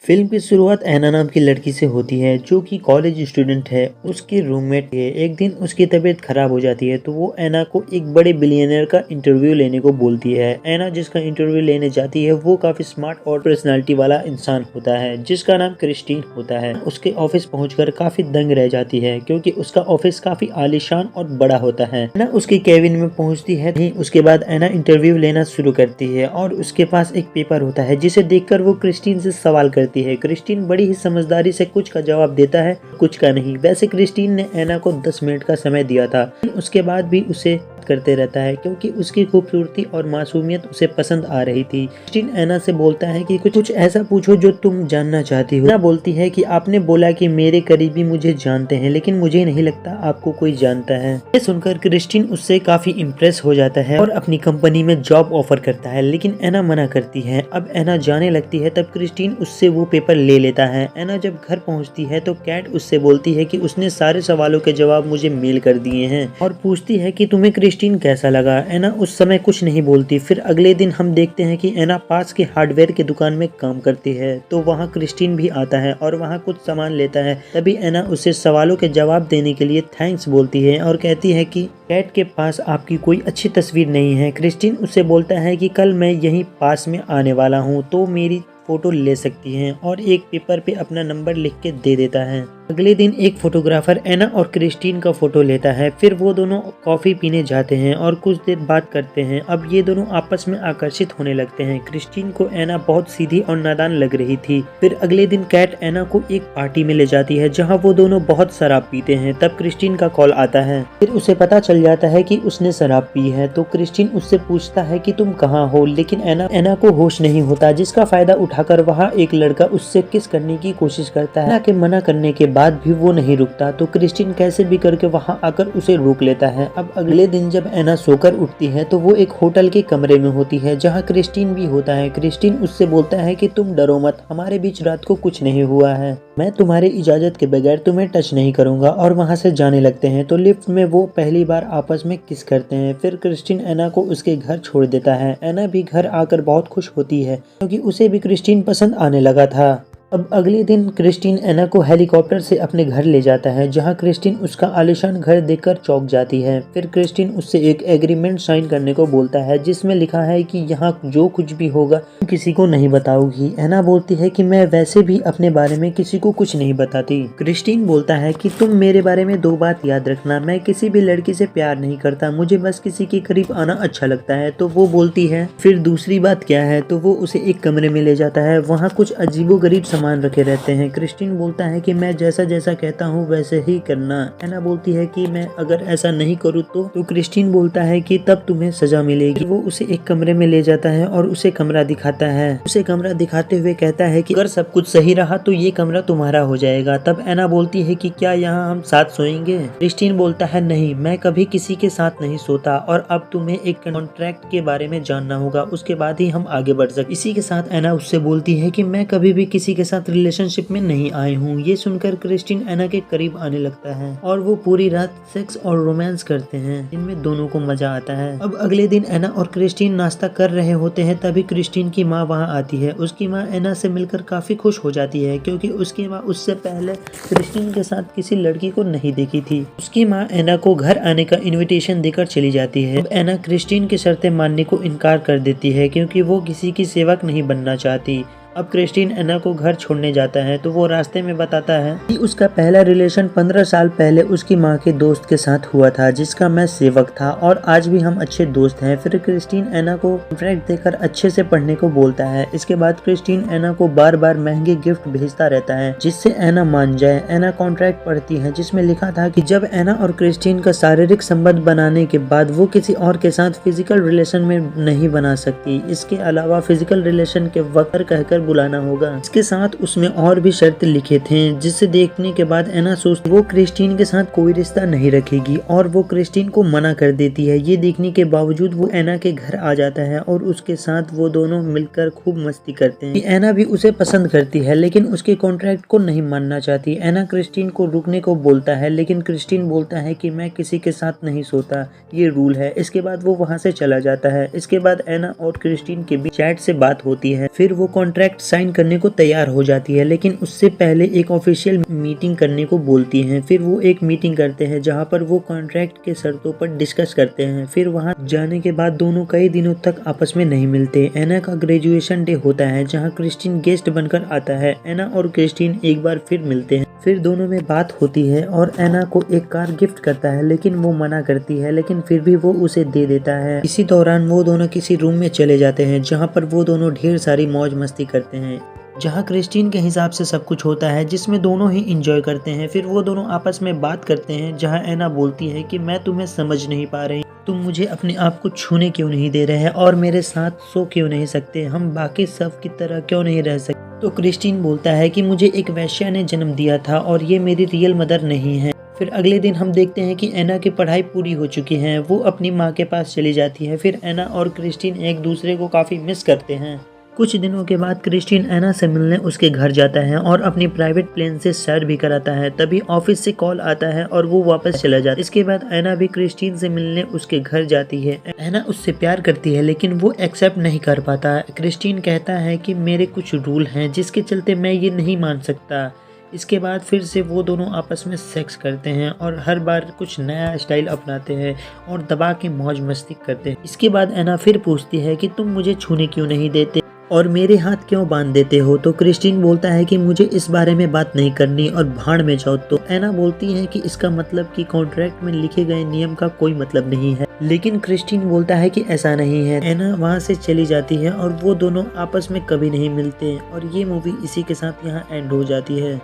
Film की शुरुआत ऐना नाम की लड़की से होती है जो कि कॉलेज स्टूडेंट है। उसकी रूममेट है। एक दिन उसकी तबीयत खराब हो जाती है तो वो ऐना को एक बड़े बिलियनर का इंटरव्यू लेने को बोलती है। ऐना जिसका इंटरव्यू लेने जाती है वो काफी स्मार्ट और पर्सनालिटी वाला इंसान होता है जिसका नाम क्रिस्टीन होता है। उसके ऑफिस पहुंचकर काफी दंग रह जाती है क्योंकि उसका ऑफिस काफी आलीशान और बड़ा होता है। ऐना उसके केबिन में पहुंचती है। उसके बाद ऐना इंटरव्यू लेना शुरू करती है और उसके पास एक पेपर होता है जिसे देखकर वो क्रिस्टीन से सवाल करती है। क्रिस्टीन बड़ी ही समझदारी से कुछ का जवाब देता है, कुछ का नहीं। वैसे क्रिस्टीन ने ऐना को 10 मिनट का समय दिया था, उसके बाद भी उसे करते रहता है क्योंकि उसकी खूबसूरती और मासूमियत उसे पसंद आ रही थी। क्रिस्टीन ऐना से बोलता है कि कुछ ऐसा पूछो जो तुम जानना चाहती हो। ऐना बोलती है कि आपने बोला कि मेरे करीबी मुझे जानते हैं, लेकिन मुझे नहीं लगता आपको कोई जानता है। ये सुनकर क्रिस्टीन उससे काफी इम्प्रेस हो जाता है और अपनी कंपनी में जॉब ऑफर करता है, लेकिन ऐना मना करती है। अब ऐना जाने लगती है तब क्रिस्टीन उससे वो पेपर ले लेता है। ऐना जब घर पहुंचती है तो कैट उससे बोलती है कि उसने सारे सवालों के जवाब मुझे मेल कर दिए हैं और पूछती है कि तुम्हें क्रिस्टीन कैसा लगा। ऐना उस समय कुछ नहीं बोलती। फिर अगले दिन हम देखते हैं कि ऐना पास के हार्डवेयर की दुकान में काम करती है तो वहाँ क्रिस्टीन भी आता है और वहाँ कुछ सामान लेता है। तभी ऐना उसे सवालों के जवाब देने के लिए थैंक्स बोलती है और कहती है कि कैट के पास आपकी कोई अच्छी तस्वीर नहीं है। क्रिस्टीन उससे बोलता है कि कल मैं यहीं पास में आने वाला हूँ तो मेरी फोटो ले सकती हैं और एक पेपर पे अपना नंबर लिख के दे देता है। अगले दिन एक फोटोग्राफर ऐना और क्रिस्टीन का फोटो लेता है। फिर वो दोनों कॉफी पीने जाते हैं और कुछ देर बात करते हैं। अब ये दोनों आपस में आकर्षित होने लगते हैं। क्रिस्टीन को ऐना बहुत सीधी और नादान लग रही थी। फिर अगले दिन कैट ऐना को एक पार्टी में ले जाती है जहाँ वो दोनों बहुत शराब पीते हैं। तब क्रिस्टीन का कॉल आता है। फिर उसे पता चल जाता है कि उसने शराब पी है तो क्रिस्टीन उससे पूछता है कि तुम कहाँ हो, लेकिन ऐना को होश नहीं होता, जिसका फायदा उठाकर वहाँ एक लड़का उससे किस करने की कोशिश करता है। ऐना के मना करने के बाद भी वो नहीं रुकता तो क्रिस्टीन कैसे भी करके वहाँ आकर उसे रोक लेता है। अब अगले दिन जब ऐना सोकर उठती है तो वो एक होटल के कमरे में होती है जहाँ क्रिस्टीन भी होता है। क्रिस्टीन उससे बोलता है कि तुम डरो मत, हमारे बीच रात को कुछ नहीं हुआ है, मैं तुम्हारी इजाजत के बगैर तुम्हें टच नहीं करूंगा। और वहाँ से जाने लगते हैं तो लिफ्ट में वो पहली बार आपस में किस करते हैं। फिर क्रिस्टीन ऐना को उसके घर छोड़ देता है। ऐना भी घर आकर बहुत खुश होती है क्योंकि उसे भी क्रिस्टीन पसंद आने लगा था। अब अगले दिन क्रिस्टीन ऐना को हेलीकॉप्टर से अपने घर ले जाता है जहां क्रिस्टीन उसका आलीशान घर देखकर चौंक जाती है। फिर क्रिस्टीन उससे एक एग्रीमेंट साइन करने को बोलता है जिसमें लिखा है कि यहाँ जो कुछ भी होगा तुम किसी को नहीं बताओगी। ऐना बोलती है कि मैं वैसे भी अपने बारे में किसी को कुछ नहीं बताती। क्रिस्टीन बोलता है कि तुम मेरे बारे में 2 बात याद रखना, मैं किसी भी लड़की से प्यार नहीं करता, मुझे बस किसी के करीब आना अच्छा लगता है। तो वो बोलती है फिर दूसरी बात क्या है, तो वो उसे एक कमरे में ले जाता है। वहाँ कुछ अजीबोगरीब सामान रखे रहते हैं। क्रिस्टीन बोलता है कि मैं जैसा जैसा कहता हूँ वैसे ही करना। ऐना बोलती है कि मैं अगर ऐसा नहीं करूँ तो क्रिस्टीन बोलता है कि तब तुम्हें सजा मिलेगी। वो उसे एक कमरे में ले जाता है और उसे कमरा दिखाता है। उसे कमरा दिखाते हुए कहता है कि अगर सब कुछ सही रहा तो ये कमरा तुम्हारा हो जाएगा। तब ऐना बोलती है कि क्या यहाँ हम साथ सोएंगे। क्रिस्टीन बोलता है नहीं, मैं कभी किसी के साथ नहीं सोता और अब तुम्हें एक कॉन्ट्रैक्ट के बारे में जानना होगा, उसके बाद ही हम आगे बढ़ सकते। इसी के साथ ऐना उससे बोलती है कि मैं कभी भी किसी के साथ रिलेशनशिप में नहीं आई हूँ। ये सुनकर क्रिस्टीन ऐना के करीब आने लगता है और वो पूरी रात सेक्स और रोमांस करते हैं जिनमें दोनों को मजा आता है। अब अगले दिन ऐना और क्रिस्टीन नाश्ता कर रहे होते हैं तभी क्रिस्टीन की माँ वहाँ आती है। उसकी माँ ऐना से मिलकर काफी खुश हो जाती है क्योंकि उसकी माँ उससे पहले क्रिस्टीन के साथ किसी लड़की को नहीं देखी थी। उसकी माँ ऐना को घर आने का इन्विटेशन देकर चली जाती है। अब ऐना क्रिस्टीन की शर्तें मानने को इनकार कर देती है क्योंकि वो किसी की सेवक नहीं बनना चाहती। अब क्रिस्टीन ऐना को घर छोड़ने जाता है तो वो रास्ते में बताता है कि उसका पहला रिलेशन 15 साल पहले उसकी माँ के दोस्त के साथ हुआ था जिसका मैं सेवक था और आज भी हम अच्छे दोस्त हैं। फिर क्रिस्टीन ऐना को कॉन्ट्रैक्ट देकर अच्छे से पढ़ने को बोलता है। इसके बाद क्रिस्टीन ऐना को बार बार महंगे गिफ्ट भेजता रहता है जिससे ऐना मान जाए। ऐना कॉन्ट्रैक्ट पढ़ती है जिसमें लिखा था कि जब ऐना और क्रिस्टीन का शारीरिक संबंध बनाने के बाद वो किसी और के साथ फिजिकल रिलेशन में नहीं बना सकती। इसके अलावा फिजिकल रिलेशन के वक्त कहकर बुलाना होगा। इसके साथ उसमें और भी शर्त लिखे थे जिसे देखने के बाद ऐना सोचती वो क्रिस्टीन के साथ कोई रिश्ता नहीं रखेगी और वो क्रिस्टीन को मना कर देती है। ये देखने के बावजूद वो ऐना के घर आ जाता है और उसके साथ वो दोनों मिलकर खूब मस्ती करते हैं। ऐना भी उसे पसंद करती है लेकिन उसके कॉन्ट्रैक्ट को नहीं मानना चाहती। ऐना क्रिस्टीन को रुकने को बोलता है लेकिन क्रिस्टीन बोलता है कि मैं किसी के साथ नहीं सोता, ये रूल है। इसके बाद वो वहाँ से चला जाता है। इसके बाद ऐना और क्रिस्टीन के बीच चैट से बात होती है। फिर वो कॉन्ट्रैक्ट कॉन्ट्रैक्ट साइन करने को तैयार हो जाती है, लेकिन उससे पहले एक ऑफिशियल मीटिंग करने को बोलती हैं। फिर वो एक मीटिंग करते हैं जहाँ पर वो कॉन्ट्रैक्ट के शर्तों पर डिस्कस करते हैं। फिर वहाँ जाने के बाद दोनों कई दिनों तक आपस में नहीं मिलते। एना का ग्रेजुएशन डे होता है जहाँ क्रिस्टीन गेस्ट बनकर आता है। एना और क्रिस्टीन एक बार फिर मिलते हैं। फिर दोनों में बात होती है और एना को एक कार गिफ्ट करता है, लेकिन वो मना करती है, लेकिन फिर भी वो उसे दे देता है। इसी दौरान वो दोनों किसी रूम में चले जाते हैं जहाँ पर वो दोनों ढेर सारी मौज मस्ती करते हैं, जहाँ क्रिस्टीन के हिसाब से सब कुछ होता है, जिसमें दोनों ही एंजॉय करते हैं। फिर वो दोनों आपस में बात करते हैं जहाँ एना बोलती है कि मैं तुम्हें समझ नहीं पा रही, तुम मुझे अपने आप को छूने क्यों नहीं दे रहे हैं और मेरे साथ सो क्यों नहीं सकते, हम बाकी सब की तरह क्यों नहीं रह सकते। तो क्रिस्टीन बोलता है कि मुझे एक वेश्या ने जन्म दिया था और ये मेरी रियल मदर नहीं है। फिर अगले दिन हम देखते हैं कि एना की पढ़ाई पूरी हो चुकी है, वो अपनी माँ के पास चली जाती है। फिर एना और क्रिस्टीन एक दूसरे को काफ़ी मिस करते हैं। कुछ दिनों के बाद क्रिस्टीन एना से मिलने उसके घर जाता है और अपनी प्राइवेट प्लेन से सैर भी कराता है। तभी ऑफिस से कॉल आता है और वो वापस चला जाता है। इसके बाद एना भी क्रिस्टीन से मिलने उसके घर जाती है। एना उससे प्यार करती है, लेकिन वो एक्सेप्ट नहीं कर पाता। क्रिस्टीन कहता है कि मेरे कुछ रूल हैं जिसके चलते मैं ये नहीं मान सकता। इसके बाद फिर से वो दोनों आपस में सेक्स करते हैं और हर बार कुछ नया स्टाइल अपनाते हैं और दबा के मौज मस्ती करते हैं। इसके बाद एना फिर पूछती है कि तुम मुझे छूने क्यों नहीं देते और मेरे हाथ क्यों बांध देते हो। तो क्रिस्टीन बोलता है कि मुझे इस बारे में बात नहीं करनी और भाड़ में जाओ। तो एना बोलती है कि इसका मतलब कि कॉन्ट्रैक्ट में लिखे गए नियम का कोई मतलब नहीं है, लेकिन क्रिस्टीन बोलता है कि ऐसा नहीं है। एना वहाँ से चली जाती है और वो दोनों आपस में कभी नहीं मिलते और ये मूवी इसी के साथ यहाँ एंड हो जाती है।